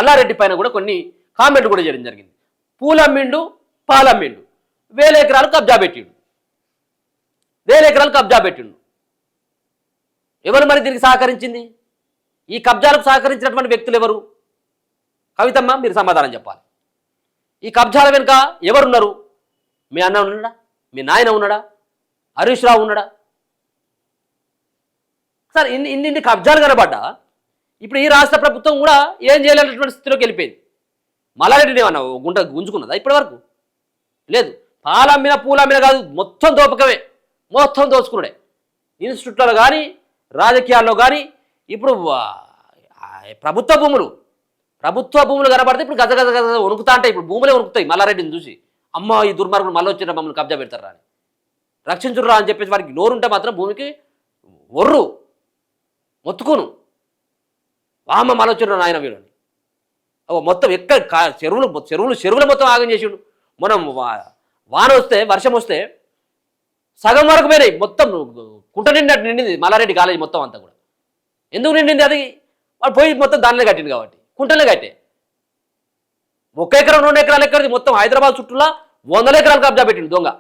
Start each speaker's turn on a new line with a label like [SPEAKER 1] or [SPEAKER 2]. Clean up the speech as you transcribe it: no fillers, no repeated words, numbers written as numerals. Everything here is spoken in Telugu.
[SPEAKER 1] మల్లారెడ్డి పైన కూడా కొన్ని కామెంట్లు కూడా చేయడం జరిగింది. పూలమ్మిండు పాలమ్మిండు 1000 ఎకరాలు కబ్జా పెట్టిండు, 1000 ఎకరాలు కబ్జా పెట్టిండు. ఎవరు మరి దీనికి సహకరించింది? ఈ కబ్జాలకు సహకరించినటువంటి వ్యక్తులు ఎవరు? కవితమ్మ మీరు సమాధానం చెప్పాలి. ఈ కబ్జాల వెనుక ఎవరున్నారు? మీ అన్న ఉన్నాడా? మీ నాయన ఉన్నాడా? హరీష్ రావు ఉన్నాడా? సార్ ఇన్ని కబ్జాలు కనబడ్డా ఇప్పుడు ఈ రాష్ట్ర ప్రభుత్వం కూడా ఏం చేయలేనటువంటి స్థితిలోకి వెళ్ళిపోయింది. మల్లారెడ్డిని ఏమన్నా గుంట గుంజుకున్నదా ఇప్పటి వరకు? లేదు. పాలమ్మిన పూలమ్మిన కాదు, మొత్తం దోపకమే, మొత్తం దోచుకున్నాడే. ఇన్స్టిట్యూట్లో కానీ రాజకీయాల్లో కానీ ఇప్పుడు ప్రభుత్వ భూములు కనబడితే ఇప్పుడు గజ గజ గజ వణుకుతా అంటే ఇప్పుడు భూములే వణుకుతాయి మల్లారెడ్డిని చూసి. అమ్మ ఈ దుర్మార్గులు మళ్ళీ వచ్చిన మమ్మల్ని కబ్జా పెడతారా అని, రక్షించుర్రా అని చెప్పేసి వారికి నోరుంటే మాత్రం భూమికి ఒర్రు మొత్తుకును వామ మళ్ళీ వచ్చిన నాయన వీళ్ళని. మొత్తం ఎక్కడ చెరువులు మొత్తం ఆగం చేసిండు. మనం వాన వస్తే వర్షం వస్తే సగం వరకు పోయినాయి, మొత్తం కుంట నిండింది మల్లారెడ్డి కాలేజీ మొత్తం అంతా కూడా. ఎందుకు నిండింది? అది వాడు పోయి మొత్తం దానిలో కట్టింది కాబట్టి, కుంటలే కట్టే. 1 ఎకరం 2 ఎకరాలు ఎక్కడిది? మొత్తం హైదరాబాద్ చుట్టూలా 100 ఎకరాలు కబ్జా పెట్టిండు దొంగ.